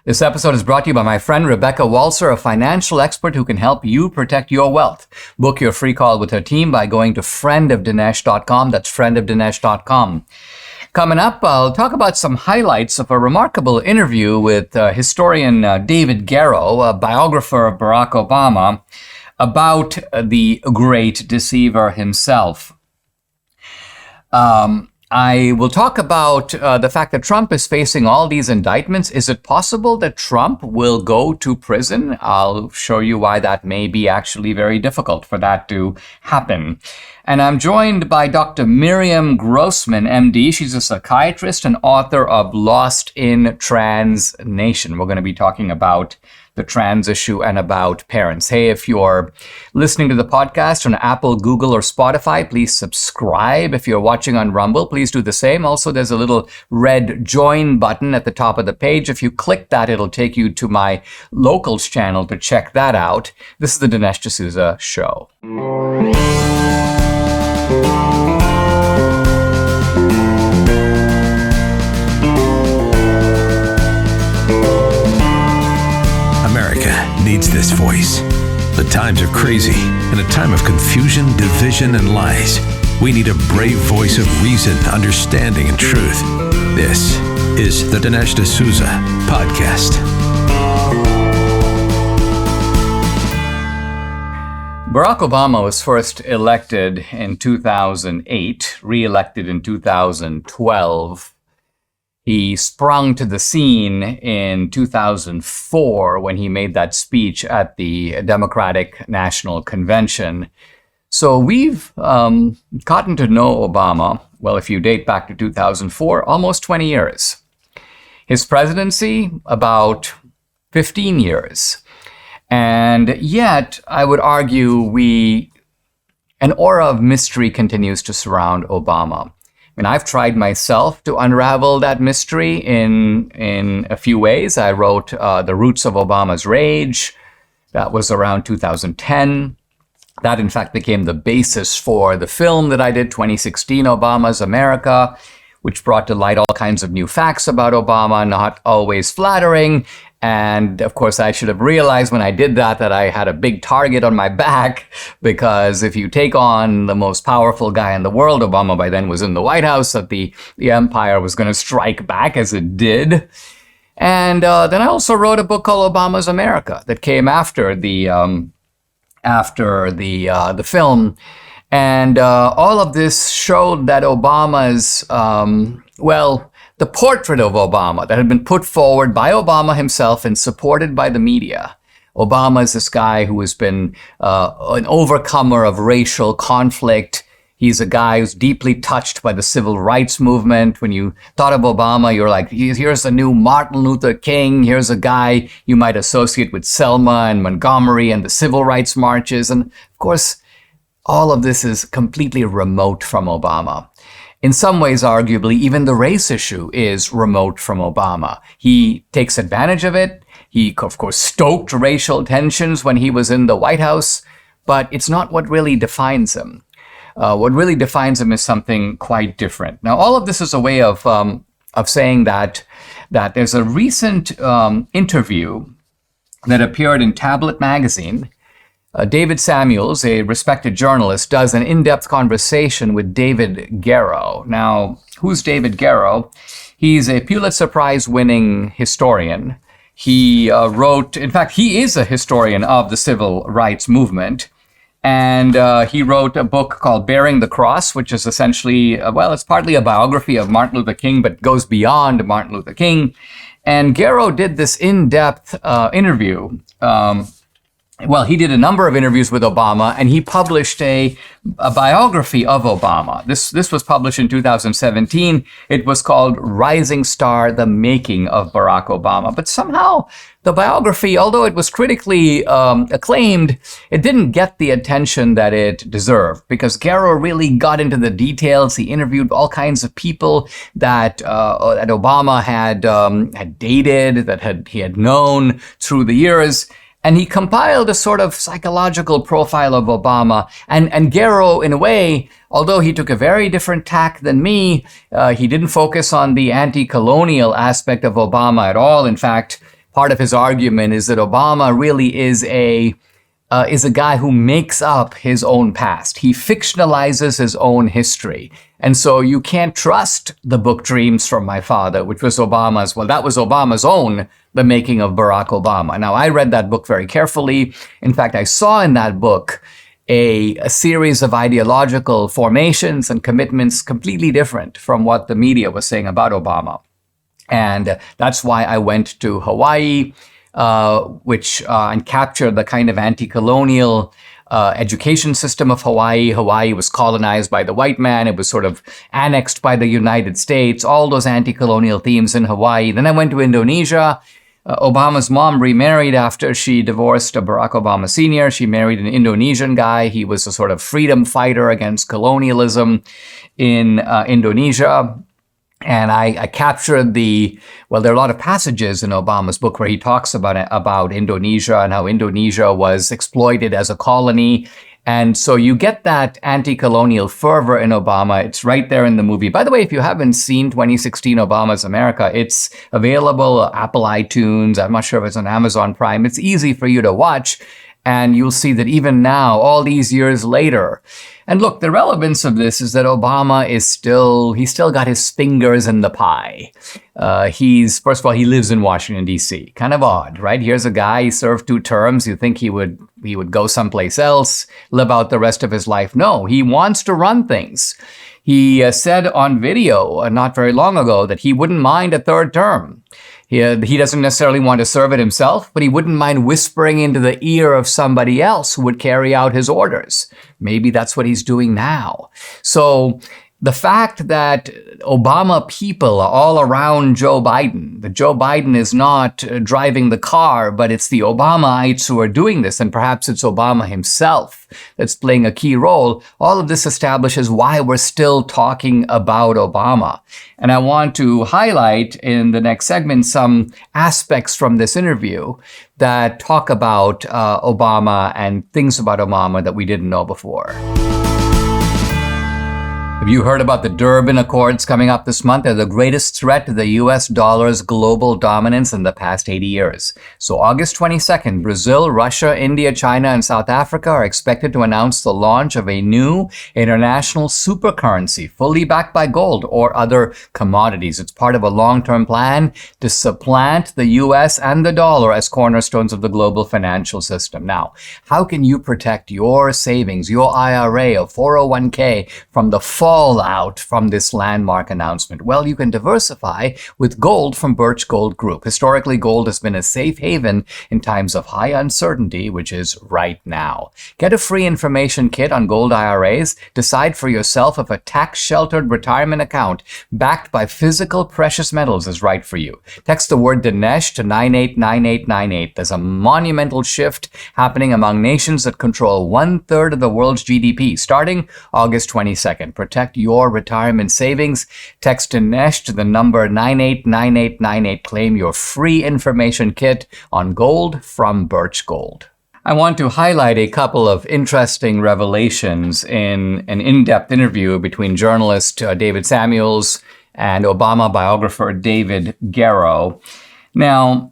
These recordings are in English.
This episode is brought to you by my friend Rebecca Walser, a financial expert who can help you protect your wealth. Book your free call with her team by going to friendofdinesh.com. That's friendofdinesh.com. Coming up, I'll talk about some highlights of a remarkable interview with historian David Garrow, a biographer of Barack Obama, about the great deceiver himself. I will talk about the fact that Trump is facing all these indictments. Is it possible that Trump will go to prison? I'll show you why that may be actually very difficult for that to happen. And I'm joined by Dr. Miriam Grossman, MD. She's a psychiatrist and author of Lost in Trans Nation. We're going to be talking about the trans issue and about parents. Hey, if you're listening to the podcast on Apple, Google, or Spotify, please subscribe. If you're watching on Rumble, please do the same. Also, there's a little red join button at the top of the page. If you click that, it'll take you to my locals channel to check that out. This is the Dinesh D'Souza Show. Needs this voice. The times are crazy. In a time of confusion, division, and lies, we need a brave voice of reason, understanding, and truth. This is the Dinesh D'Souza Podcast. Barack Obama was first elected in 2008, re-elected in 2012. He sprung to the scene in 2004 when he made that speech at the Democratic National Convention. So we've gotten to know Obama, well, if you date back to 2004, almost 20 years. His presidency, about 15 years. And yet, I would argue an aura of mystery continues to surround Obama. I mean, I've tried myself to unravel that mystery in a few ways. I wrote The Roots of Obama's Rage. That was around 2010. That, in fact, became the basis for the film that I did, 2016, Obama's America, which brought to light all kinds of new facts about Obama, not always flattering. And of course, I should have realized when I did that I had a big target on my back, because if you take on the most powerful guy in the world, Obama by then was in the White House, that the empire was going to strike back, as it did. And then I also wrote a book called Obama's America that came after the film. And all of this showed that Obama's, the portrait of Obama that had been put forward by Obama himself and supported by the media. Obama is this guy who has been an overcomer of racial conflict. He's a guy who's deeply touched by the civil rights movement. When you thought of Obama, you're like, here's a new Martin Luther King. Here's a guy you might associate with Selma and Montgomery and the civil rights marches. And of course, all of this is completely remote from Obama. In some ways, arguably, even the race issue is remote from Obama. He takes advantage of it. He, of course, stoked racial tensions when he was in the White House, but it's not what really defines him. What really defines him is something quite different. Now, all of this is a way of saying that there's a recent interview that appeared in Tablet magazine. David Samuels, a respected journalist, does an in-depth conversation with David Garrow. Now, who's David Garrow? He's a Pulitzer Prize-winning historian. He he is a historian of the civil rights movement. And he wrote a book called Bearing the Cross, which is essentially, it's partly a biography of Martin Luther King, but goes beyond Martin Luther King. And Garrow did this in-depth interview. He did a number of interviews with Obama, and he published a biography of Obama. This was published in 2017. It was called Rising Star, The Making of Barack Obama. But somehow the biography, although it was critically acclaimed, it didn't get the attention that it deserved, because Garrow really got into the details. He interviewed all kinds of people that Obama had dated, that he had known through the years. And he compiled a sort of psychological profile of Obama. And Garrow, in a way, although he took a very different tack than me, he didn't focus on the anti-colonial aspect of Obama at all. In fact, part of his argument is that Obama really is a guy who makes up his own past. He fictionalizes his own history. And so you can't trust the book Dreams from My Father, which was that was Obama's own The Making of Barack Obama. Now, I read that book very carefully. In fact, I saw in that book a series of ideological formations and commitments completely different from what the media was saying about Obama. And that's why I went to Hawaii, and captured the kind of anti-colonial education system of Hawaii. Hawaii was colonized by the white man. It was sort of annexed by the United States, all those anti-colonial themes in Hawaii. Then I went to Indonesia. Obama's mom remarried after she divorced Barack Obama Sr. She married an Indonesian guy. He was a sort of freedom fighter against colonialism in Indonesia. And I captured there are a lot of passages in Obama's book where he talks about Indonesia and how Indonesia was exploited as a colony. And so you get that anti-colonial fervor in Obama. It's right there in the movie. By the way, if you haven't seen 2016 Obama's America, it's available Apple iTunes. I'm not sure if it's on Amazon Prime. It's easy for you to watch. And you'll see that even now, all these years later, and look, the relevance of this is that Obama he's still got his fingers in the pie. First of all, he lives in Washington, D.C. Kind of odd, right? Here's a guy, he served 2 terms. You think he would go someplace else, live out the rest of his life. No, he wants to run things. He said on video not very long ago that he wouldn't mind a 3rd term. He doesn't necessarily want to serve it himself, but he wouldn't mind whispering into the ear of somebody else who would carry out his orders. Maybe that's what he's doing now. So the fact that Obama people are all around Joe Biden, that Joe Biden is not driving the car, but it's the Obamaites who are doing this, and perhaps it's Obama himself that's playing a key role, all of this establishes why we're still talking about Obama. And I want to highlight in the next segment some aspects from this interview that talk about Obama and things about Obama that we didn't know before. Have you heard about the Durban Accords coming up this month? They're the greatest threat to the US dollar's global dominance in the past 80 years. So August 22nd, Brazil, Russia, India, China, and South Africa are expected to announce the launch of a new international supercurrency, fully backed by gold or other commodities. It's part of a long-term plan to supplant the US and the dollar as cornerstones of the global financial system. Now, how can you protect your savings, your IRA or 401k from the fallout from this landmark announcement? Well, you can diversify with gold from Birch Gold Group. Historically, gold has been a safe haven in times of high uncertainty, which is right now. Get a free information kit on gold IRAs. Decide for yourself if a tax-sheltered retirement account backed by physical precious metals is right for you. Text the word Dinesh to 989898. There's a monumental shift happening among nations that control 1/3 of the world's GDP, starting August 22nd. Protect your retirement savings. Text Dinesh to the number 989898. Claim your free information kit on gold from Birch Gold. I want to highlight a couple of interesting revelations in an in-depth interview between journalist David Samuels and Obama biographer David Garrow. Now,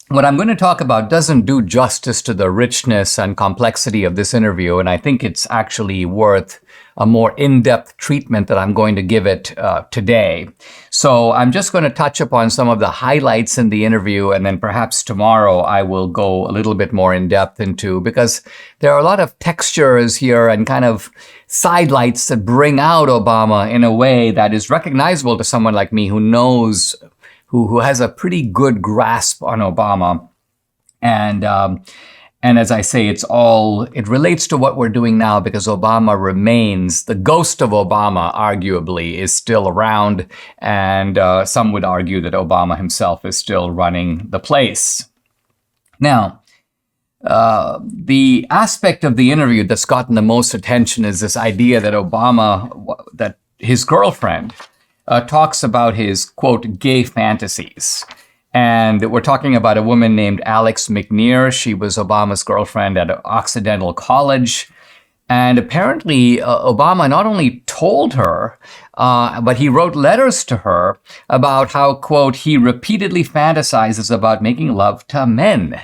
what I'm going to talk about doesn't do justice to the richness and complexity of this interview, and I think it's actually worth a more in-depth treatment that I'm going to give it today. So I'm just going to touch upon some of the highlights in the interview, and then perhaps tomorrow I will go a little bit more in-depth into, because there are a lot of textures here and kind of sidelights that bring out Obama in a way that is recognizable to someone like me who knows, who has a pretty good grasp on Obama. And as I say, it relates to what we're doing now, because Obama remains, the ghost of Obama arguably is still around, and some would argue that Obama himself is still running the place. Now, the aspect of the interview that's gotten the most attention is this idea that that his girlfriend talks about his, quote, gay fantasies. And we're talking about a woman named Alex McNear. She was Obama's girlfriend at Occidental College. And apparently, Obama not only told her, but he wrote letters to her about how, quote, he repeatedly fantasizes about making love to men.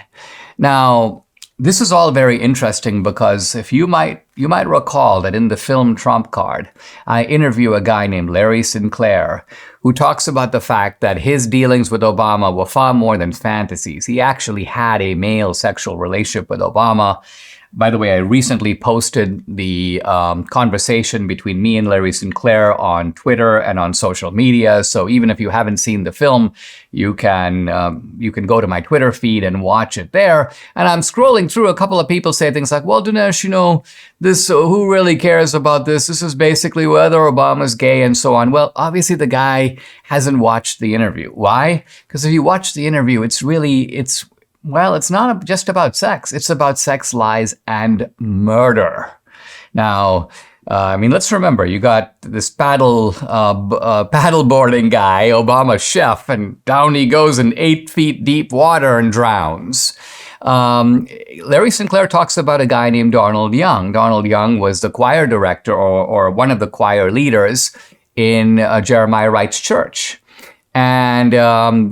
Now, this is all very interesting because if you might recall that in the film Trump Card, I interview a guy named Larry Sinclair who talks about the fact that his dealings with Obama were far more than fantasies. He actually had a male sexual relationship with Obama. By the way, I recently posted the conversation between me and Larry Sinclair on Twitter and on social media. So even if you haven't seen the film, you can go to my Twitter feed and watch it there. And I'm scrolling through, a couple of people say things like, well, Dinesh, this who really cares about this? This is basically whether Obama's gay and so on. Well, obviously the guy hasn't watched the interview. Why? Because if you watch the interview, it's not just about sex. It's about sex, lies, and murder. Now, let's remember, you got this paddleboarding guy, Obama chef, and down he goes in 8 feet deep water and drowns. Larry Sinclair talks about a guy named Donald Young. Donald Young was the choir director or one of the choir leaders in Jeremiah Wright's church. And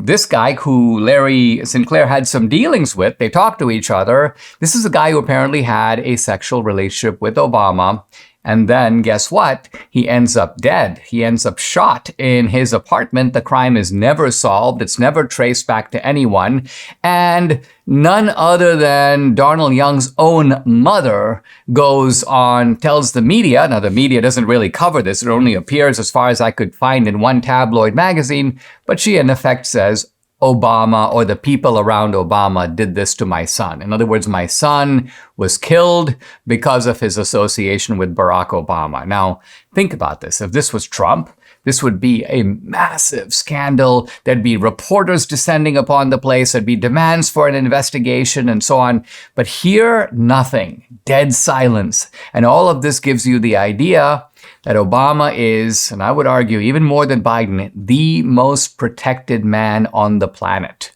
this guy who Larry Sinclair had some dealings with, they talked to each other. This is a guy who apparently had a sexual relationship with Obama. And then guess what? He ends up dead. He ends up shot in his apartment. The crime is never solved. It's never traced back to anyone. And none other than Donald Young's own mother goes on, tells the media. Now, the media doesn't really cover this. It only appears, as far as I could find, in one tabloid magazine. But she, in effect, says, Obama or the people around Obama did this to my son. In other words, my son was killed because of his association with Barack Obama. Now, think about this. If this was Trump, this would be a massive scandal. There'd be reporters descending upon the place. There'd be demands for an investigation and so on. But here, nothing. Dead silence. And all of this gives you the idea that Obama is, and I would argue even more than Biden, the most protected man on the planet.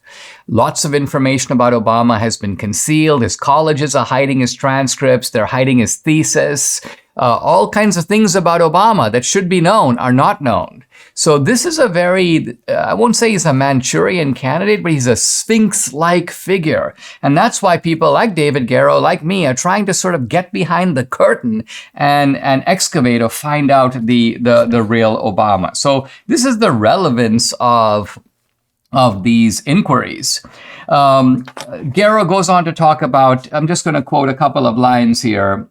Lots of information about Obama has been concealed. His colleges are hiding his transcripts. They're hiding his thesis. All kinds of things about Obama that should be known are not known. So this is a very, I won't say he's a Manchurian candidate, but he's a Sphinx-like figure. And that's why people like David Garrow, like me, are trying to sort of get behind the curtain and excavate or find out the real Obama. So this is the relevance of these inquiries. Garrow goes on to talk about, I'm just going to quote a couple of lines here.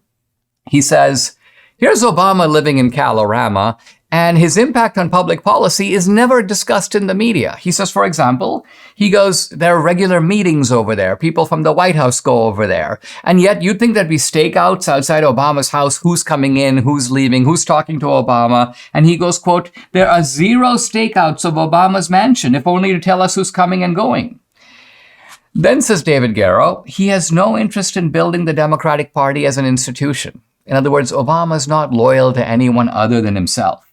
He says, here's Obama living in Kalorama, and his impact on public policy is never discussed in the media. He says, for example, he goes, there are regular meetings over there. People from the White House go over there. And yet you'd think there'd be stakeouts outside Obama's house. Who's coming in? Who's leaving? Who's talking to Obama? And he goes, quote, there are 0 stakeouts of Obama's mansion, if only to tell us who's coming and going. Then, says David Garrow, he has no interest in building the Democratic Party as an institution. In other words, Obama is not loyal to anyone other than himself.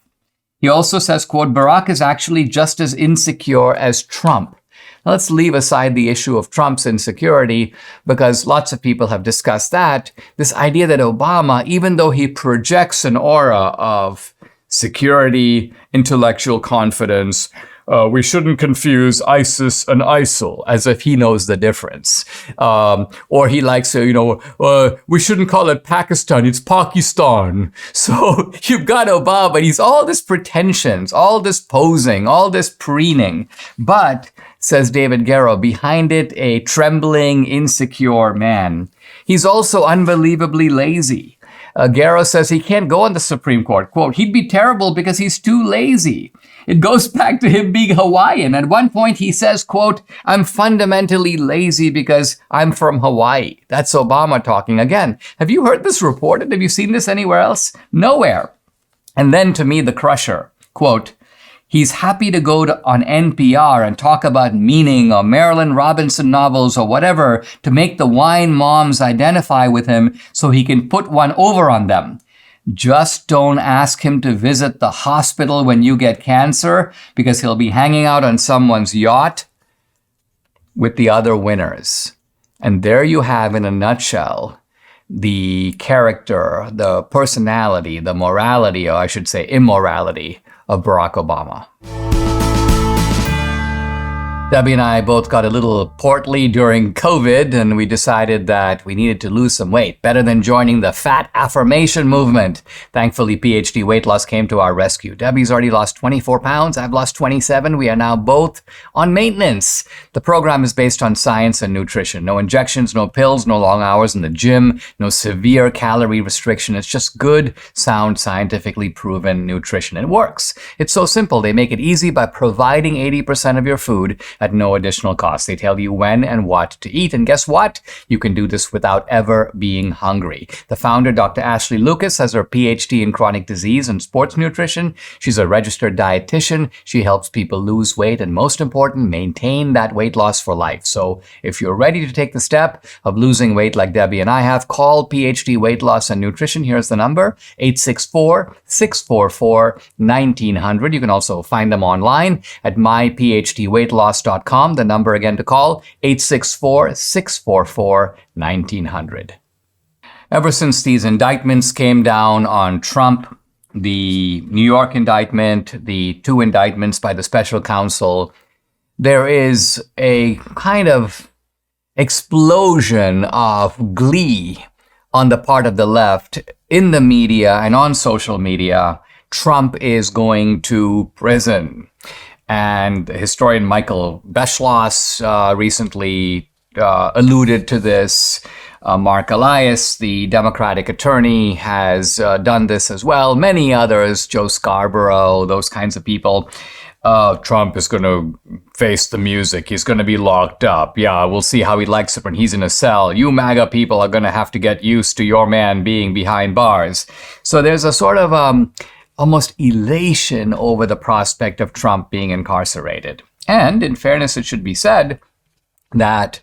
He also says, quote, Barack is actually just as insecure as Trump. Now, let's leave aside the issue of Trump's insecurity, because lots of people have discussed that. This idea that Obama, even though he projects an aura of security, intellectual confidence, we shouldn't confuse ISIS and ISIL, as if he knows the difference. Or he likes to, we shouldn't call it Pakistan, it's Pakistan. So you've got Obama, he's all this pretensions, all this posing, all this preening. But, says David Garrow, behind it, a trembling, insecure man. He's also unbelievably lazy. Garrow says he can't go on the Supreme Court. Quote, he'd be terrible because he's too lazy. It goes back to him being Hawaiian. At one point he says, quote, I'm fundamentally lazy because I'm from Hawaii. That's Obama talking again. Have you heard this reported? Have you seen this anywhere else? Nowhere. And then to me, the crusher, quote, he's happy to go on NPR and talk about meaning or Marilyn Robinson novels or whatever to make the wine moms identify with him so he can put one over on them. Just don't ask him to visit the hospital when you get cancer, because he'll be hanging out on someone's yacht with the other winners. And there you have, in a nutshell, the character, the personality, the morality, or I should say immorality, of Barack Obama. Debbie and I both got a little portly during COVID, and we decided that we needed to lose some weight. Better than joining the fat affirmation movement. Thankfully, PhD Weight Loss came to our rescue. Debbie's already lost 24 pounds. I've lost 27. We are now both on maintenance. The program is based on science and nutrition. No injections, no pills, no long hours in the gym, no severe calorie restriction. It's just good, sound, scientifically proven nutrition. It works. It's so simple. They make it easy by providing 80% of your food at no additional cost. They tell you when and what to eat. And guess what? You can do this without ever being hungry. The founder, Dr. Ashley Lucas, has her PhD in chronic disease and sports nutrition. She's a registered dietitian. She helps people lose weight and, most important, maintain that weight loss for life. So if you're ready to take the step of losing weight like Debbie and I have, call PhD Weight Loss and Nutrition. Here's the number, 864-644-1900. You can also find them online at myphdweightloss.com. The number again to call, 864-644-1900. Ever since these indictments came down on Trump, the New York indictment, the 2 indictments by the special counsel, there is a kind of explosion of glee on the part of the left in the media and on social media. Trump is going to prison. And historian Michael Beschloss recently alluded to this. Mark Elias, the Democratic attorney, has done this as well. Many others, Joe Scarborough, those kinds of people. Trump is going to face the music. He's going to be locked up. Yeah, we'll see how he likes it when he's in a cell. You MAGA people are going to have to get used to your man being behind bars. So there's a sort of almost elation over the prospect of Trump being incarcerated. And in fairness, it should be said that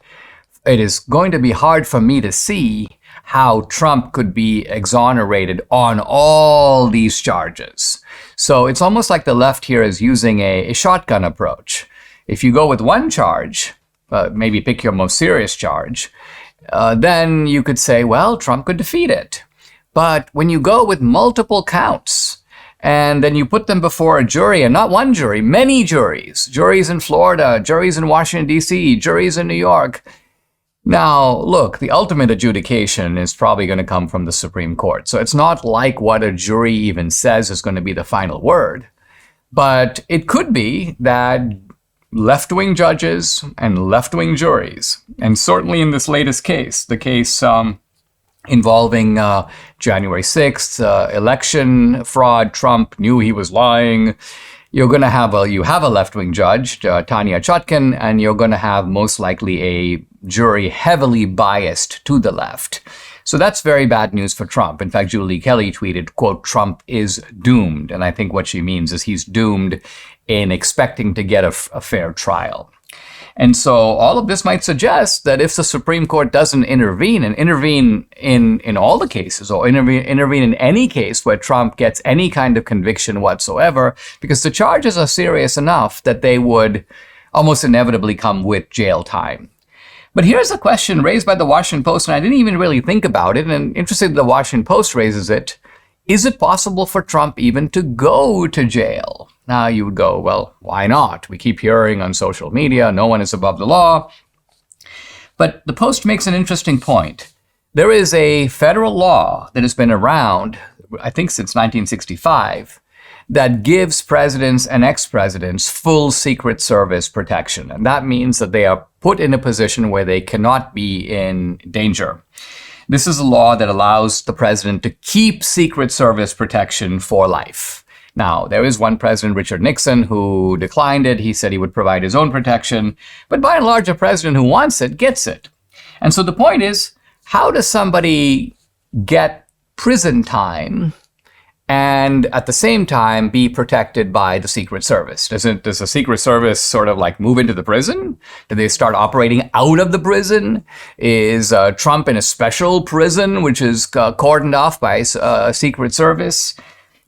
it is going to be hard for me to see how Trump could be exonerated on all these charges. So it's almost like the left here is using a shotgun approach. If you go with one charge, maybe pick your most serious charge, then you could say, well, Trump could defeat it. But when you go with multiple counts, and then you put them before a jury, and not one jury, many juries. Juries in Florida, juries in Washington, D.C., juries in New York. Now, look, the ultimate adjudication is probably going to come from the Supreme Court. So it's not like what a jury even says is going to be the final word. But it could be that left-wing judges and left-wing juries, and certainly in this latest case, the case involving January 6th, election fraud, Trump knew he was lying. You're going to have a left-wing judge, Tanya Chutkan, and you're going to have most likely a jury heavily biased to the left. So that's very bad news for Trump. In fact, Julie Kelly tweeted, quote, "Trump is doomed." And I think what she means is he's doomed in expecting to get a fair trial. And so all of this might suggest that if the Supreme Court doesn't intervene, and intervene in all the cases, or intervene in any case where Trump gets any kind of conviction whatsoever, because the charges are serious enough that they would almost inevitably come with jail time. But here's a question raised by the Washington Post, and I didn't even really think about it, and interesting the Washington Post raises it. Is it possible for Trump even to go to jail? Now you would go, well, why not? We keep hearing on social media, no one is above the law. But the Post makes an interesting point. There is a federal law that has been around, I think since 1965, that gives presidents and ex-presidents full Secret Service protection. And that means that they are put in a position where they cannot be in danger. This is a law that allows the president to keep Secret Service protection for life. Now, there is one president, Richard Nixon, who declined it. He said he would provide his own protection. But by and large, a president who wants it gets it. And so the point is, how does somebody get prison time and at the same time be protected by the Secret Service? Does the Secret Service sort of like move into the prison? Do they start operating out of the prison? Is Trump in a special prison, which is cordoned off by Secret Service?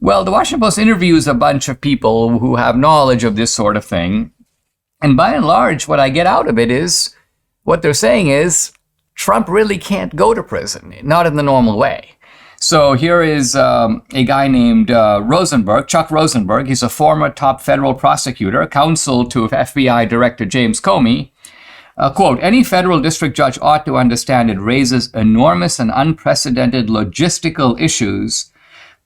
Well, the Washington Post interviews a bunch of people who have knowledge of this sort of thing. And by and large, what I get out of it is, what they're saying is, Trump really can't go to prison, not in the normal way. So here is a guy named Chuck Rosenberg. He's a former top federal prosecutor, counsel to FBI Director James Comey. Quote, any federal district judge ought to understand it raises enormous and unprecedented logistical issues.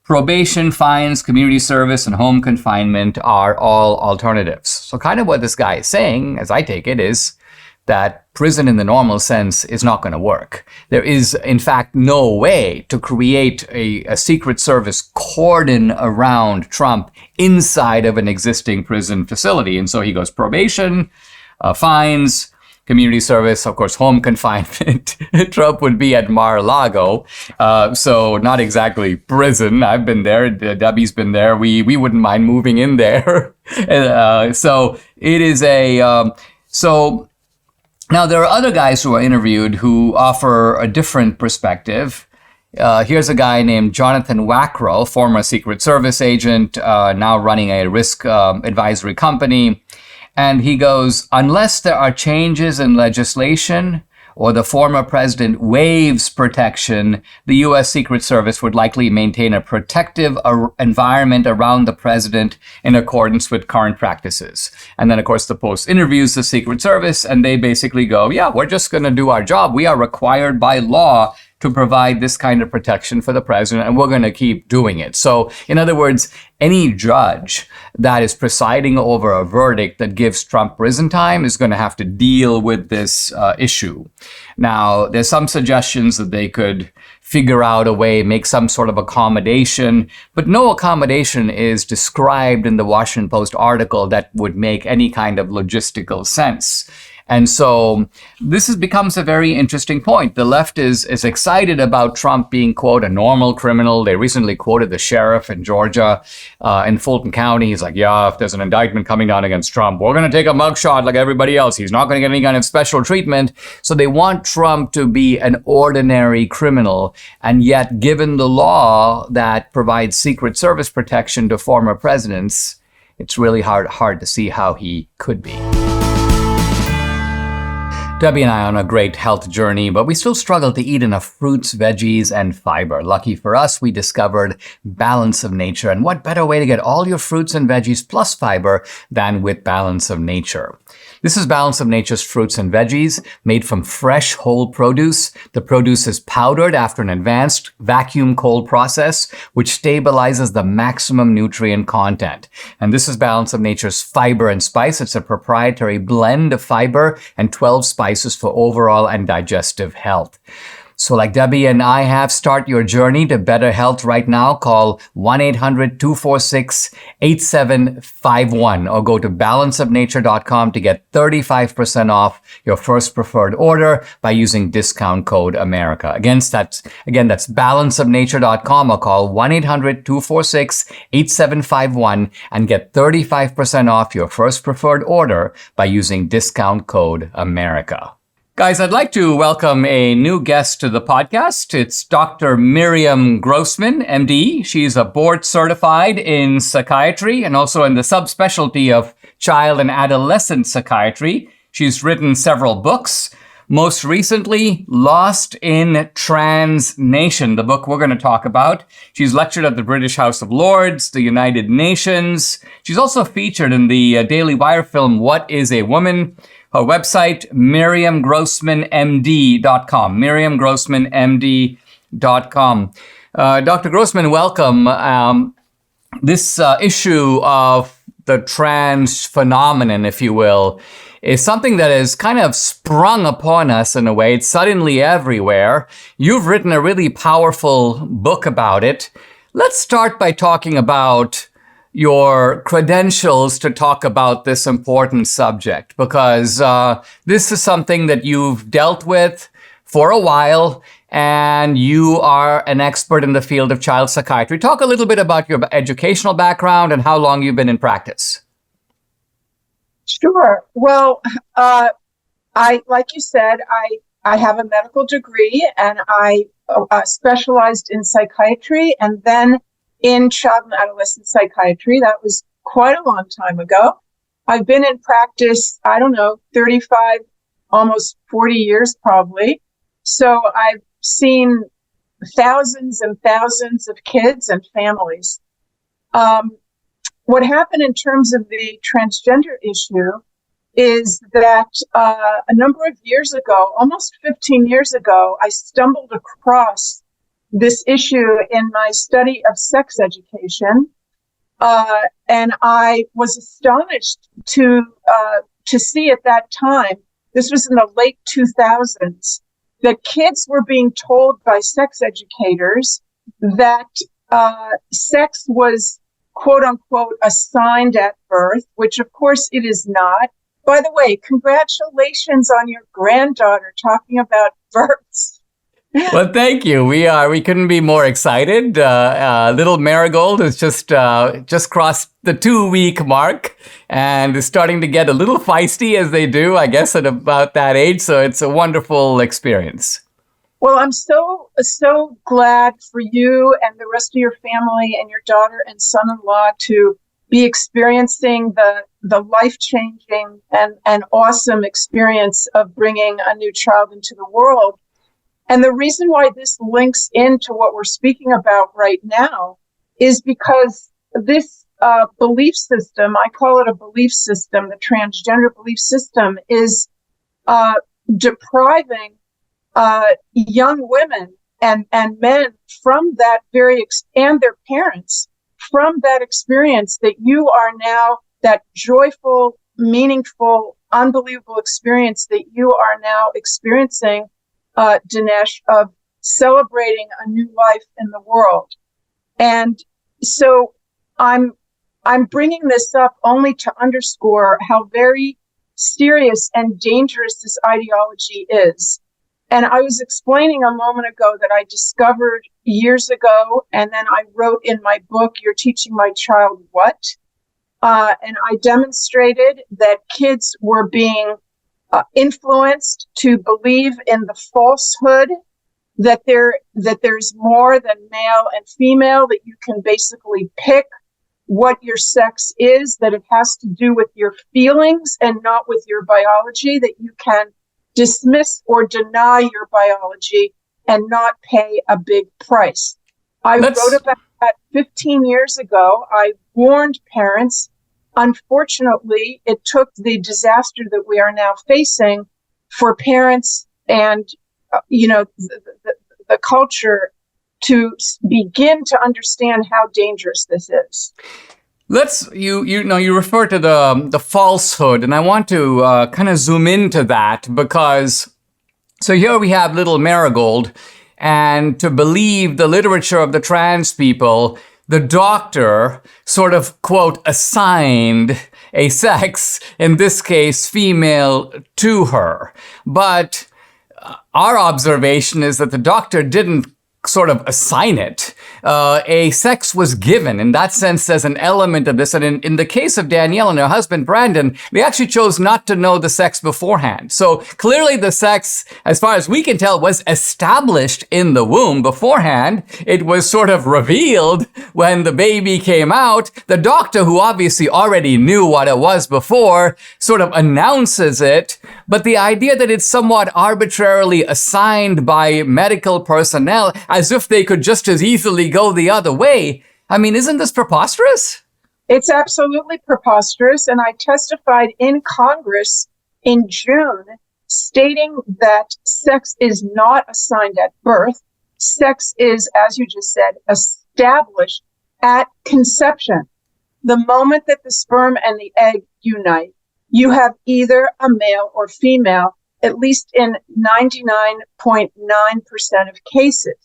Probation, fines, community service, and home confinement are all alternatives. So kind of what this guy is saying, as I take it, is that prison in the normal sense is not going to work. There is, in fact, no way to create a Secret Service cordon around Trump inside of an existing prison facility. And so he goes probation, fines, community service, of course, home confinement. Trump would be at Mar-a-Lago, so not exactly prison. I've been there. Debbie's been there. We wouldn't mind moving in there. So it is so now there are other guys who are interviewed who offer a different perspective. Here's a guy named Jonathan Wackrow, former Secret Service agent, now running a risk advisory company. And he goes, unless there are changes in legislation or the former president waives protection, the U.S. Secret Service would likely maintain a protective environment around the president in accordance with current practices. And then, of course, the Post interviews the Secret Service, and they basically go, yeah, we're just going to do our job. We are required by law to provide this kind of protection for the president, and we're going to keep doing it. So, in other words, any judge that is presiding over a verdict that gives Trump prison time is going to have to deal with this issue. Now, there's some suggestions that they could figure out a way, make some sort of accommodation, but no accommodation is described in the Washington Post article that would make any kind of logistical sense. And so this becomes a very interesting point. The left is excited about Trump being, quote, a normal criminal. They recently quoted the sheriff in Georgia, in Fulton County. He's like, yeah, if there's an indictment coming down against Trump, we're going to take a mugshot like everybody else. He's not going to get any kind of special treatment. So they want Trump to be an ordinary criminal. And yet, given the law that provides Secret Service protection to former presidents, it's really hard to see how he could be. Debbie and I are on a great health journey, but we still struggle to eat enough fruits, veggies, and fiber. Lucky for us, we discovered Balance of Nature. And what better way to get all your fruits and veggies plus fiber than with Balance of Nature? This is Balance of Nature's fruits and veggies made from fresh, whole produce. The produce is powdered after an advanced vacuum cold process, which stabilizes the maximum nutrient content. And this is Balance of Nature's fiber and spice. It's a proprietary blend of fiber and 12 spices for overall and digestive health. So like Debbie and I have, start your journey to better health right now. Call 1-800-246-8751 or go to balanceofnature.com to get 35% off your first preferred order by using discount code America. Again, that's balanceofnature.com or call 1-800-246-8751 and get 35% off your first preferred order by using discount code America. Guys, I'd like to welcome a new guest to the podcast. It's Dr. Miriam Grossman, MD. She's a board certified in psychiatry and also in the subspecialty of child and adolescent psychiatry. She's written several books. Most recently, Lost in Trans Nation, the book we're going to talk about. She's lectured at the British House of Lords, the United Nations. She's also featured in the Daily Wire film, What is a Woman? Her website, miriamgrossmanmd.com, miriamgrossmanmd.com. Dr. Grossman, welcome. This issue of the trans phenomenon, if you will, is something that has kind of sprung upon us in a way. It's suddenly everywhere. You've written a really powerful book about it. Let's start by talking about your credentials to talk about this important subject, because this is something that you've dealt with for a while, and you are an expert in the field of child psychiatry. Talk a little bit about your educational background and how long you've been in practice. Sure. Well, like you said, I have a medical degree, and I specialized in psychiatry and then in child and adolescent psychiatry. That was quite a long time ago. I've been in practice, 35, almost 40 years probably. So I've seen thousands and thousands of kids and families. What happened in terms of the transgender issue is that a number of years ago, almost 15 years ago, I stumbled across this issue in my study of sex education. And I was astonished to see at that time, this was in the late 2000s, that kids were being told by sex educators that sex was, quote unquote, assigned at birth, which of course it is not. By the way, congratulations on your granddaughter talking about births. Well, thank you. We couldn't be more excited. Little Marigold has just crossed the 2-week mark and is starting to get a little feisty, as they do, I guess, at about that age. So it's a wonderful experience. Well, I'm so glad for you and the rest of your family and your daughter and son-in-law to be experiencing the life-changing and awesome experience of bringing a new child into the world. And the reason why this links into what we're speaking about right now is because this belief system, I call it a belief system, the transgender belief system, is depriving young women and men from that and their parents from that experience that you are now, that joyful, meaningful, unbelievable experience that you are now experiencing, Dinesh, of celebrating a new life in the world. And so I'm bringing this up only to underscore how very serious and dangerous this ideology is. And I was explaining a moment ago that I discovered years ago, and then I wrote in my book, You're Teaching My Child What? And I demonstrated that kids were being influenced to believe in the falsehood that there's more than male and female, that you can basically pick what your sex is, that it has to do with your feelings and not with your biology, that you can dismiss or deny your biology and not pay a big price. I wrote about that 15 years ago. I warned parents. Unfortunately, it took the disaster that we are now facing for parents and, the culture to begin to understand how dangerous this is. You refer to the falsehood, and I want to kind of zoom into that because, so here we have little Marigold, and to believe the literature of the trans people, the doctor sort of, quote, assigned a sex, in this case, female, to her. But our observation is that the doctor didn't sort of assign it. A sex was given. In that sense, there's an element of this. And in the case of Danielle and her husband, Brandon, they actually chose not to know the sex beforehand. So clearly the sex, as far as we can tell, was established in the womb beforehand. It was sort of revealed when the baby came out. The doctor, who obviously already knew what it was before, sort of announces it. But the idea that it's somewhat arbitrarily assigned by medical personnel, as if they could just as easily go the other way. I mean, isn't this preposterous? It's absolutely preposterous. And I testified in Congress in June stating that sex is not assigned at birth. Sex is, as you just said, established at conception. The moment that the sperm and the egg unite, you have either a male or female, at least in 99.9% of cases.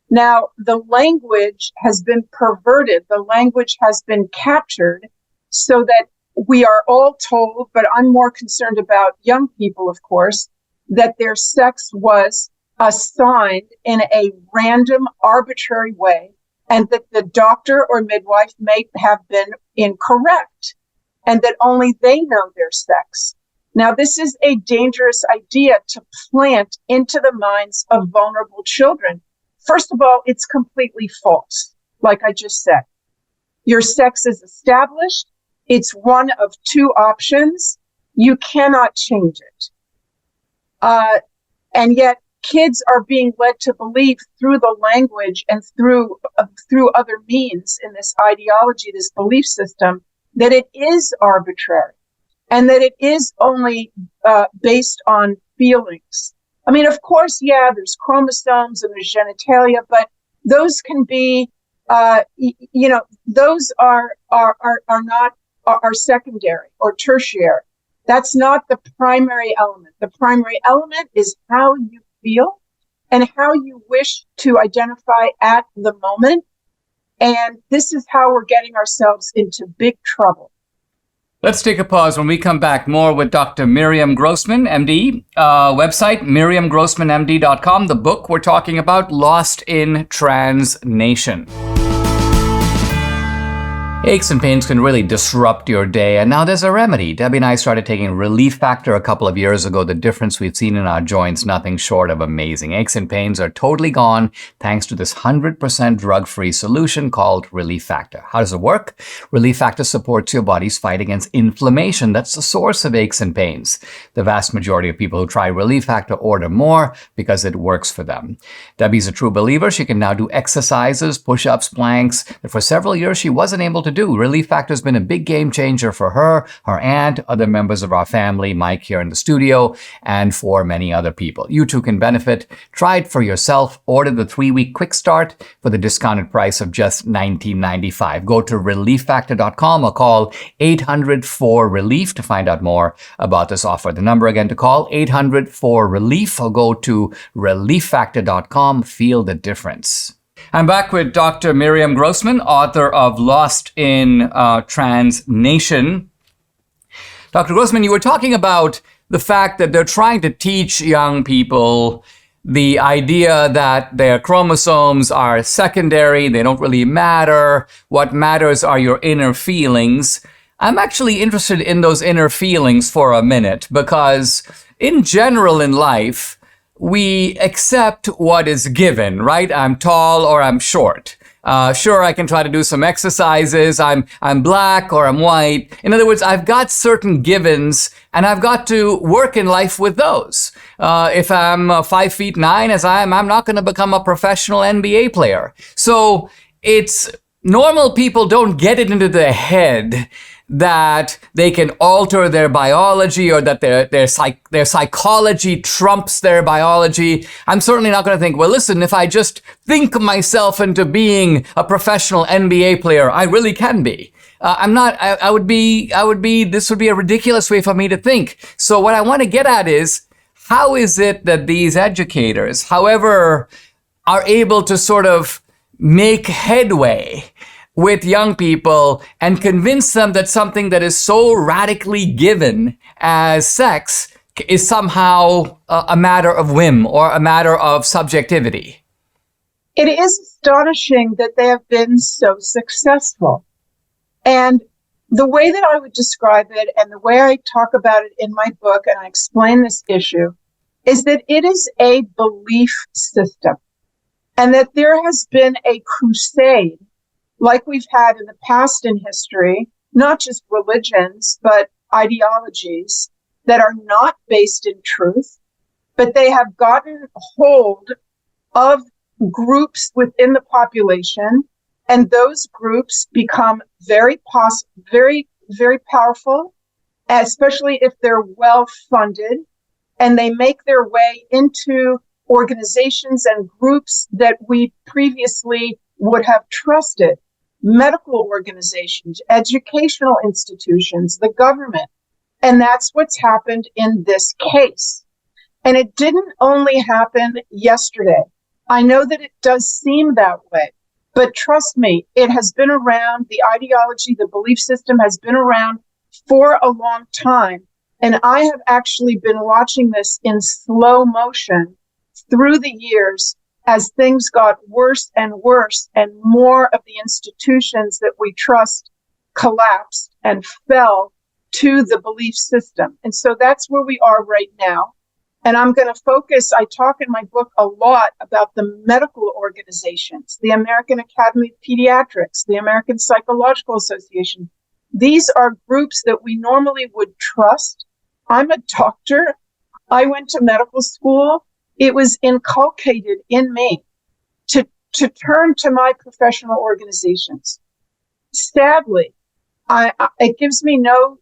Now, the language has been perverted. The language has been captured so that we are all told, but I'm more concerned about young people, of course, that their sex was assigned in a random, arbitrary way, and that the doctor or midwife may have been incorrect, and that only they know their sex. Now, this is a dangerous idea to plant into the minds of vulnerable children. First of all, it's completely false, like I just said. Your sex is established. It's one of two options. You cannot change it. And yet kids are being led to believe through the language and through other means in this ideology, this belief system, that it is arbitrary and that it is only based on feelings. I mean, of course, yeah, there's chromosomes and there's genitalia, but those can be, those are not secondary or tertiary. That's not the primary element. The primary element is how you feel and how you wish to identify at the moment. And this is how we're getting ourselves into big trouble. Let's take a pause. When we come back, more with Dr. Miriam Grossman, MD. Website, miriamgrossmanmd.com. The book we're talking about, Lost in Trans Nation. Aches and pains can really disrupt your day, and now there's a remedy. Debbie and I started taking Relief Factor a couple of years ago. The difference we've seen in our joints, nothing short of amazing. Aches and pains are totally gone thanks to this 100% drug-free solution called Relief Factor. How does it work? Relief Factor supports your body's fight against inflammation. That's the source of aches and pains. The vast majority of people who try Relief Factor order more because it works for them. Debbie's a true believer. She can now do exercises, push-ups, planks that for several years she wasn't able to do. Relief Factor has been a big game changer for her, her aunt, other members of our family, Mike here in the studio, and for many other people. You too can benefit. Try it for yourself. Order the 3-week quick start for the discounted price of just $19.95. Go to relieffactor.com or call 800-4RELIEF to find out more about this offer. The number again to call, 800-4RELIEF, or go to relieffactor.com. Feel the difference. I'm back with Dr. Miriam Grossman, author of Lost in Trans Nation. Dr. Grossman, you were talking about the fact that they're trying to teach young people the idea that their chromosomes are secondary, they don't really matter. What matters are your inner feelings. I'm actually interested in those inner feelings for a minute because in general in life, we accept what is given, right? I'm tall or I'm short. Sure, I can try to do some exercises. I'm black or I'm white. In other words, I've got certain givens and I've got to work in life with those. If I'm 5'9" as I am, I'm not going to become a professional NBA player. So it's normal people don't get it into their head that they can alter their biology or that their psychology trumps their biology. I'm certainly not going to think, well, listen, if I just think myself into being a professional NBA player, I really can be. This would be a ridiculous way for me to think. So what I want to get at is, how is it that these educators, however, are able to sort of make headway with young people and convince them that something that is so radically given as sex is somehow a matter of whim or a matter of subjectivity? It is astonishing that they have been so successful. And the way that I would describe it and the way I talk about it in my book, and I explain this issue, is that it is a belief system and that there has been a crusade like we've had in the past in history, not just religions, but ideologies that are not based in truth, but they have gotten hold of groups within the population, and those groups become very powerful, especially if they're well funded, and they make their way into organizations and groups that we previously would have trusted. Medical organizations, educational institutions, the government. And that's what's happened in this case. And it didn't only happen yesterday. I know that it does seem that way, but trust me, it has been around. The ideology, the belief system has been around for a long time. And I have actually been watching this in slow motion through the years as things got worse and worse and more of the institutions that we trust collapsed and fell to the belief system. And so that's where we are right now. And I'm going to focus, I talk in my book a lot about the medical organizations, the American Academy of Pediatrics, the American Psychological Association. These are groups that we normally would trust. I'm a doctor. I went to medical school. it was inculcated in me to turn to my professional organizations. Sadly, it gives me no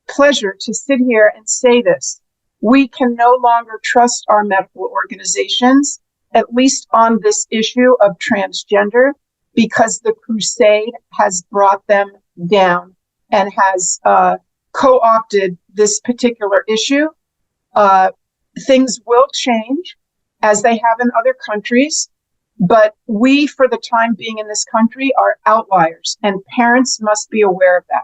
pleasure to sit here and say this. We can no longer trust our medical organizations, at least on this issue of transgender, because the crusade has brought them down and has co-opted this particular issue. Things will change, as they have in other countries, but we, for the time being in this country, are outliers, and parents must be aware of that.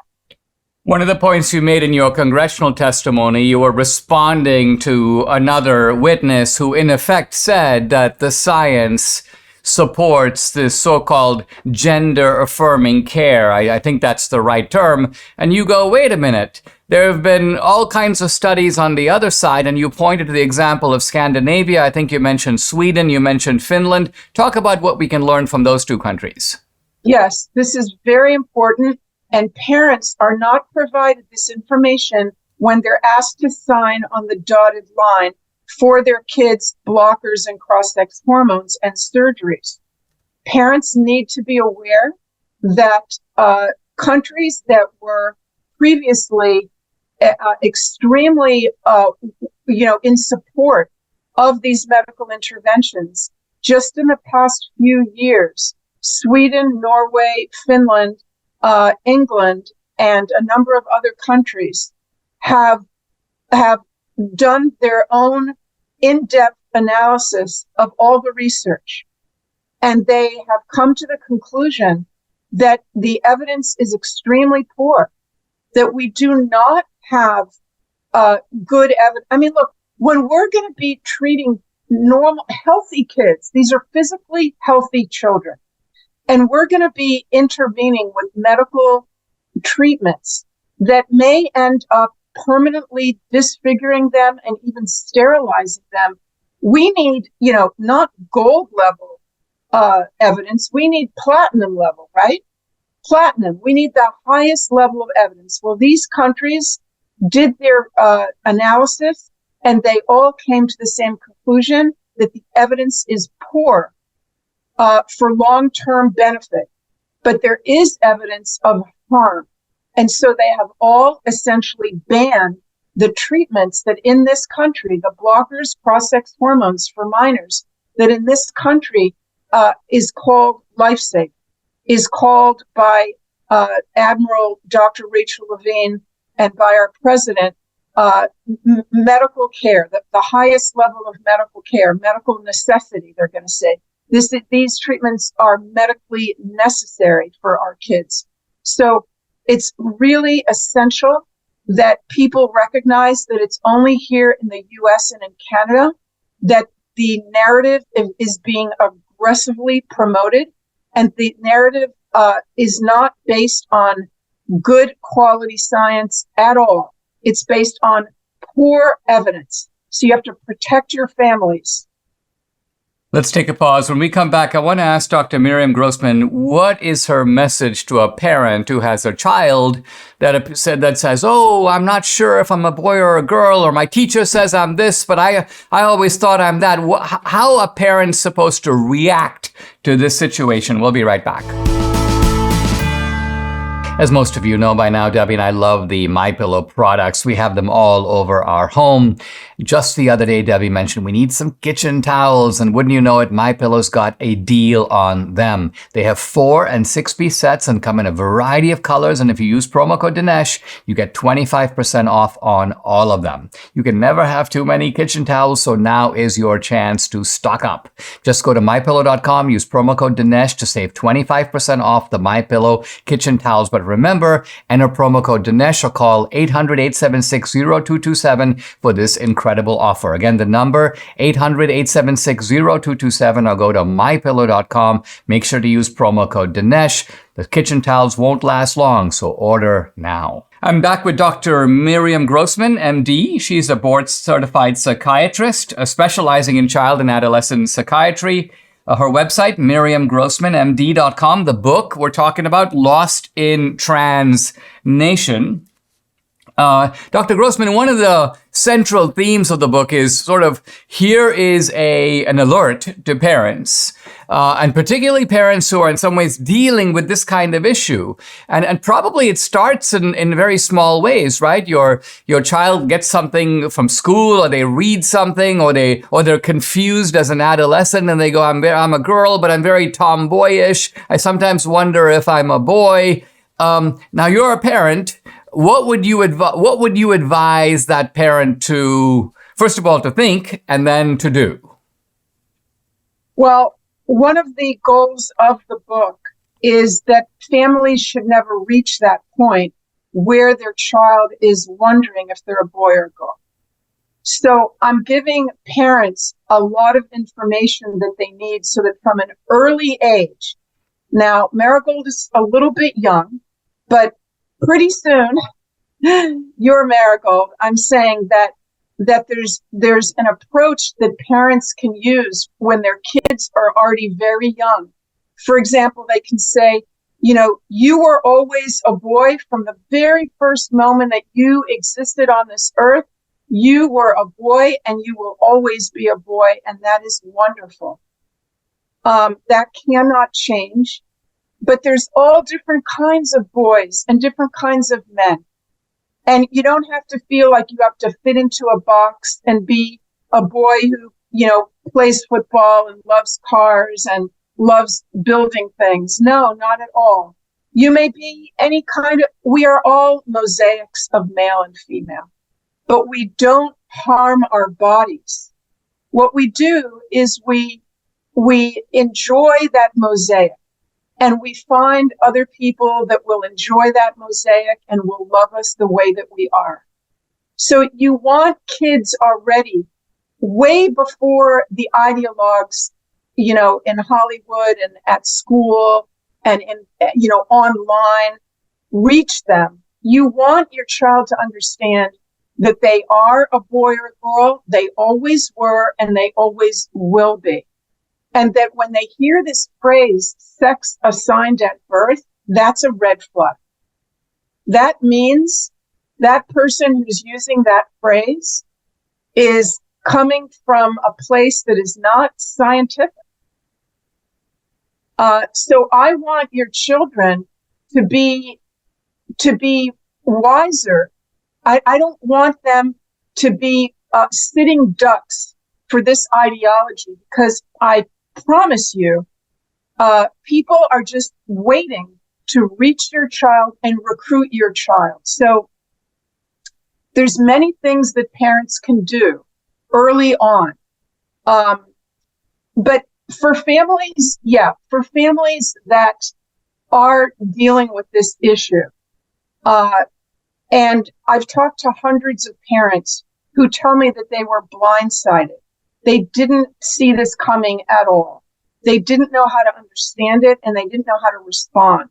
One of the points you made in your congressional testimony, you were responding to another witness who in effect said that the science supports this so-called gender-affirming care. I think that's the right term. And you go, wait a minute. There have been all kinds of studies on the other side, and you pointed to the example of Scandinavia. I think you mentioned Sweden, you mentioned Finland. Talk about what we can learn from those two countries. Yes, this is very important, and parents are not provided this information when they're asked to sign on the dotted line for their kids' blockers and cross-sex hormones and surgeries. Parents need to be aware that countries that were previously extremely, in support of these medical interventions, just in the past few years, Sweden, Norway, Finland, England, and a number of other countries have done their own in-depth analysis of all the research. And they have come to the conclusion that the evidence is extremely poor, that we do not have good evidence. I mean, look, when we're going to be treating normal, healthy kids, these are physically healthy children, and we're going to be intervening with medical treatments that may end up permanently disfiguring them and even sterilizing them. We need, not gold level evidence. We need platinum level, right? Platinum. We need the highest level of evidence. Well, these countries did their analysis, and they all came to the same conclusion, that the evidence is poor for long-term benefit. But there is evidence of harm. And so they have all essentially banned the treatments that in this country, the blockers, cross-sex hormones for minors, that in this country is called life-saving, is called by Admiral Dr. Rachel Levine and by our president, medical care, the highest level of medical care, medical necessity, they're going to say. These treatments are medically necessary for our kids. So it's really essential that people recognize that it's only here in the US and in Canada that the narrative is being aggressively promoted, and the narrative is not based on good quality science at all. It's based on poor evidence. So you have to protect your families. Let's take a pause. When we come back, I want to ask Dr. Miriam Grossman, what is her message to a parent who has a child that says, oh, I'm not sure if I'm a boy or a girl, or my teacher says I'm this, but I always thought I'm that. How a parent's supposed to react to this situation? We'll be right back. As most of you know by now, Debbie and I love the MyPillow products. We have them all over our home. Just the other day, Debbie mentioned we need some kitchen towels, and wouldn't you know it, MyPillow's got a deal on them. They have 4 and 6-piece sets and come in a variety of colors, and if you use promo code Dinesh, you get 25% off on all of them. You can never have too many kitchen towels, so now is your chance to stock up. Just go to MyPillow.com, use promo code Dinesh to save 25% off the MyPillow kitchen towels. But remember, enter promo code Dinesh or call 800-876-0227 for this incredible offer. Again, the number 800-876-0227, or go to mypillow.com. Make sure to use promo code Dinesh. The kitchen towels won't last long, so order now. I'm back with Dr. Miriam Grossman, MD. She's a board-certified psychiatrist, specializing in child and adolescent psychiatry. Her website, miriamgrossmanmd.com. The book we're talking about, Lost in Trans Nation. Dr. Grossman, one of the central themes of the book is sort of here is an alert to parents, and particularly parents who are in some ways dealing with this kind of issue. And probably it starts in very small ways, right? Your child gets something from school, or they read something, or they're confused as an adolescent, and they go, I'm a girl, but I'm very tomboyish. I sometimes wonder if I'm a boy. Now you're a parent. What would you advise that parent to, first of all, to think and then to do? Well, one of the goals of the book is that families should never reach that point where their child is wondering if they're a boy or a girl. So I'm giving parents a lot of information that they need so that from an early age, now Marigold is a little bit young, but pretty soon, you're Marigold. I'm saying that there's an approach that parents can use when their kids are already very young. For example, they can say, you were always a boy from the very first moment that you existed on this earth. You were a boy and you will always be a boy, and that is wonderful. That cannot change. But there's all different kinds of boys and different kinds of men. And you don't have to feel like you have to fit into a box and be a boy who, plays football and loves cars and loves building things. No, not at all. You may be any kind of, we are all mosaics of male and female, but we don't harm our bodies. What we do is we enjoy that mosaic. And we find other people that will enjoy that mosaic and will love us the way that we are. So you want kids already, way before the ideologues, in Hollywood and at school and online, reach them. You want your child to understand that they are a boy or a girl. They always were, and they always will be. And that when they hear this phrase, sex assigned at birth, that's a red flag. That means that person who's using that phrase is coming from a place that is not scientific. So I want your children to be wiser. I don't want them to be sitting ducks for this ideology, because I promise you, people are just waiting to reach your child and recruit your child. So there's many things that parents can do early on. But for families that are dealing with this issue, and I've talked to hundreds of parents who tell me that they were blindsided. They didn't see this coming at all. They didn't know how to understand it, and they didn't know how to respond.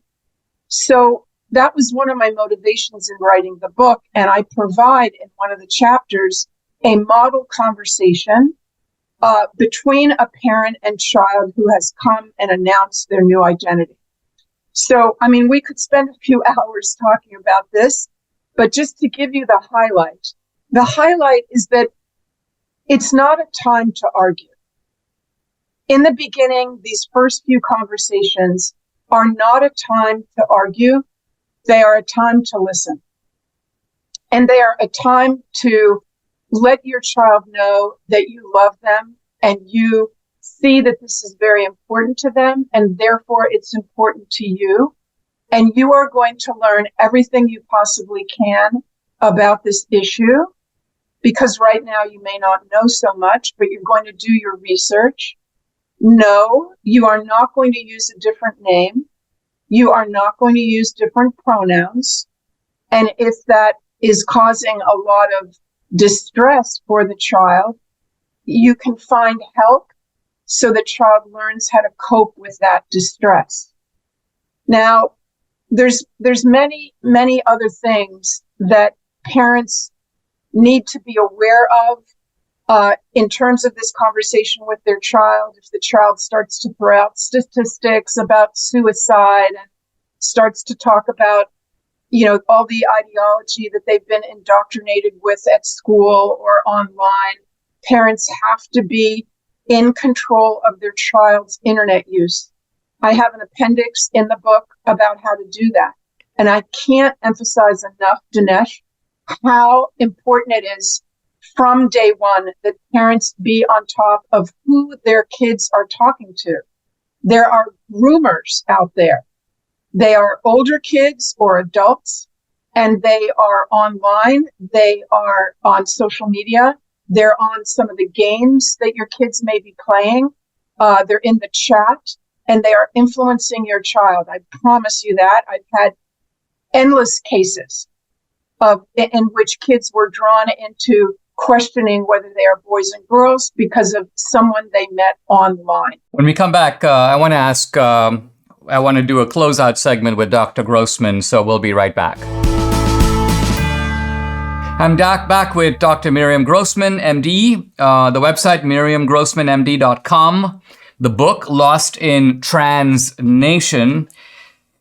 So that was one of my motivations in writing the book. And I provide in one of the chapters a model conversation between a parent and child who has come and announced their new identity. So, we could spend a few hours talking about this, but just to give you the highlight is that it's not a time to argue. In the beginning, these first few conversations are not a time to argue. They are a time to listen. And they are a time to let your child know that you love them and you see that this is very important to them, and therefore it's important to you. And you are going to learn everything you possibly can about this issue, because right now you may not know so much, but you're going to do your research. No, you are not going to use a different name. You are not going to use different pronouns. And if that is causing a lot of distress for the child, you can find help so the child learns how to cope with that distress. Now, there's many, many other things that parents need to be aware of in terms of this conversation with their child. If the child starts to throw out statistics about suicide and starts to talk about all the ideology that they've been indoctrinated with at school or online. Parents have to be in control of their child's internet use. I have an appendix in the book about how to do that. And I can't emphasize enough, Dinesh, how important it is from day one that parents be on top of who their kids are talking to. There are groomers out there. They are older kids or adults, and they are online. They are on social media. They're on some of the games that your kids may be playing. They're in the chat, and they are influencing your child. I promise you that. I've had endless cases in which kids were drawn into questioning whether they are boys and girls because of someone they met online. When we come back, I want to do a closeout segment with Dr. Grossman, so we'll be right back. I'm back with Dr. Miriam Grossman, MD. The website, miriamgrossmanmd.com. The book, Lost in Trans Nation.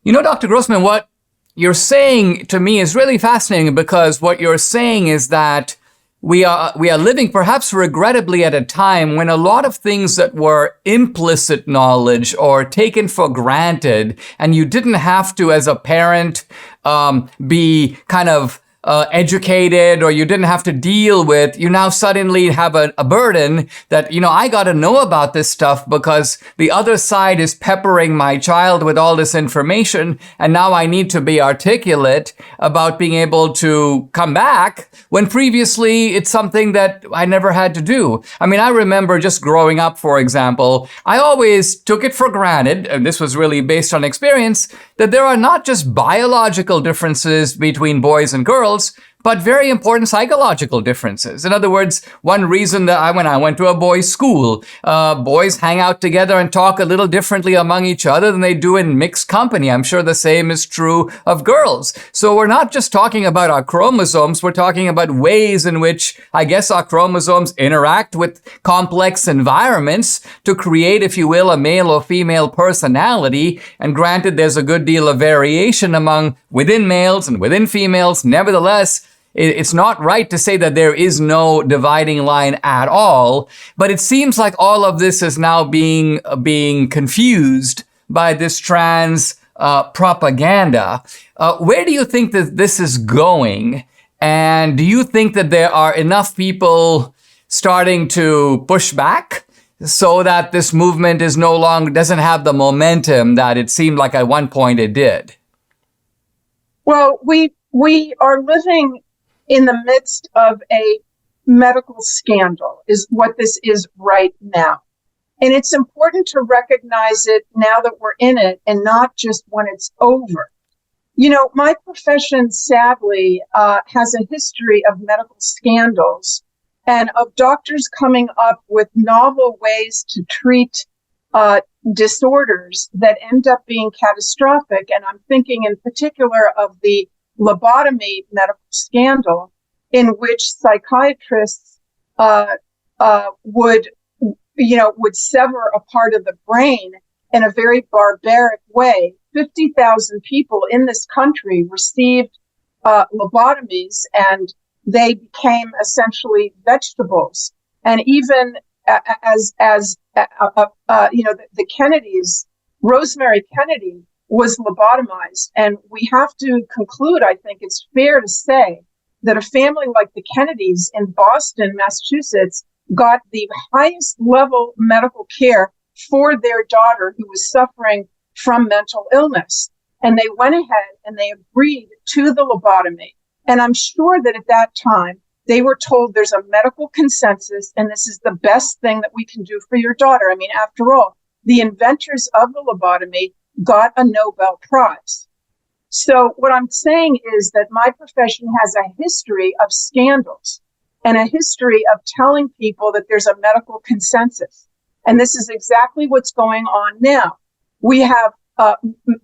Dr. Grossman, what you're saying to me is really fascinating, because what you're saying is that we are living, perhaps regrettably, at a time when a lot of things that were implicit knowledge or taken for granted, and you didn't have to, as a parent, be kind of educated, or you didn't have to deal with, you now suddenly have a burden that, I got to know about this stuff because the other side is peppering my child with all this information, and now I need to be articulate about being able to come back, when previously it's something that I never had to do. I mean, I remember just growing up, for example, I always took it for granted, and this was really based on experience, that there are not just biological differences between boys and girls, but very important psychological differences. In other words, one reason that when I went to a boys' school, boys hang out together and talk a little differently among each other than they do in mixed company. I'm sure the same is true of girls. So we're not just talking about our chromosomes, we're talking about ways in which, I guess, our chromosomes interact with complex environments to create, if you will, a male or female personality. And granted, there's a good deal of variation within males and within females. Nevertheless, it's not right to say that there is no dividing line at all, but it seems like all of this is now being confused by this trans propaganda. Where do you think that this is going? And do you think that there are enough people starting to push back so that this movement doesn't have the momentum that it seemed like at one point it did? Well, we are living in the midst of a medical scandal, is what this is right now. And it's important to recognize it now that we're in it, and not just when it's over. My profession, sadly, has a history of medical scandals and of doctors coming up with novel ways to treat disorders that end up being catastrophic. And I'm thinking in particular of the lobotomy medical scandal, in which psychiatrists would sever a part of the brain in a very barbaric way. 50,000 people in this country received lobotomies, and they became essentially vegetables. And even the Kennedys, Rosemary Kennedy was lobotomized. And we have to conclude, I think it's fair to say, that a family like the Kennedys in Boston, Massachusetts, got the highest level medical care for their daughter who was suffering from mental illness. And they went ahead and they agreed to the lobotomy. And I'm sure that at that time, they were told there's a medical consensus and this is the best thing that we can do for your daughter. I mean, after all, the inventors of the lobotomy got a Nobel Prize. So what I'm saying is that my profession has a history of scandals and a history of telling people that there's a medical consensus. And this is exactly what's going on now. We have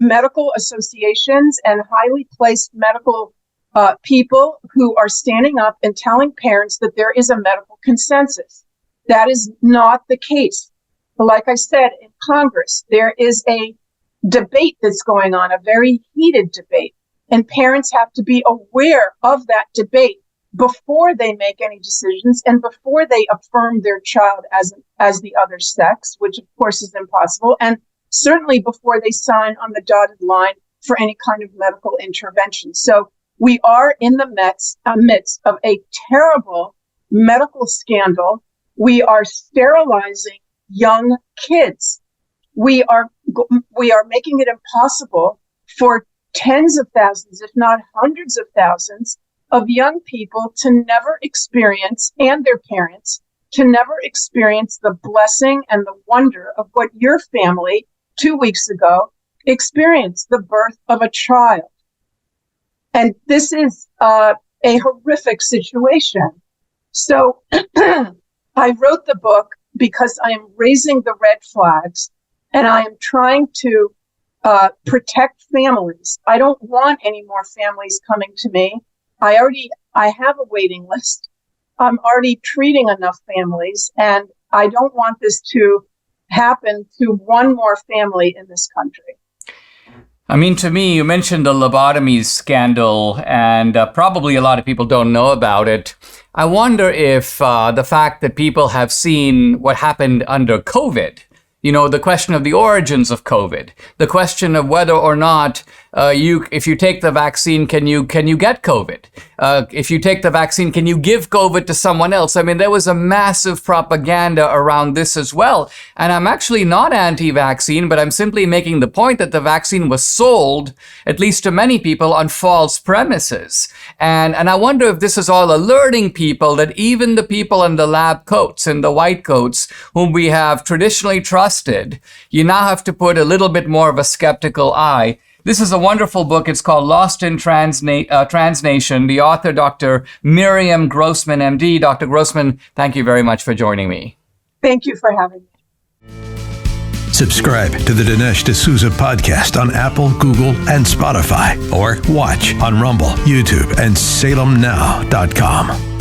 medical associations and highly placed medical people who are standing up and telling parents that there is a medical consensus. That is not the case. Like I said, in Congress, there is a debate that's going on, a very heated debate. And parents have to be aware of that debate before they make any decisions and before they affirm their child as the other sex, which of course is impossible, and certainly before they sign on the dotted line for any kind of medical intervention. So we are in the midst of a terrible medical scandal. We are sterilizing young kids. We are making it impossible for tens of thousands, if not hundreds of thousands, of young people to never experience, and their parents, to never experience the blessing and the wonder of what your family 2 weeks ago experienced, the birth of a child. And this is a horrific situation. So I wrote the book because I am raising the red flags, and I am trying to protect families. I don't want any more families coming to me. I have a waiting list. I'm already treating enough families, and I don't want this to happen to one more family in this country. I mean, to me, you mentioned the lobotomies scandal, and probably a lot of people don't know about it. I wonder if the fact that people have seen what happened under COVID, the question of the origins of COVID, the question of whether or not if you take the vaccine, can you get COVID? If you take the vaccine, can you give COVID to someone else? I mean, there was a massive propaganda around this as well. And I'm actually not anti-vaccine, but I'm simply making the point that the vaccine was sold, at least to many people, on false premises. And I wonder if this is all alerting people that even the people in the lab coats and the white coats whom we have traditionally trusted, you now have to put a little bit more of a skeptical eye. This is a wonderful book. It's called Lost in Transnation. The author, Dr. Miriam Grossman, MD. Dr. Grossman, thank you very much for joining me. Thank you for having me. Subscribe to the Dinesh D'Souza podcast on Apple, Google, and Spotify, or watch on Rumble, YouTube, and SalemNow.com.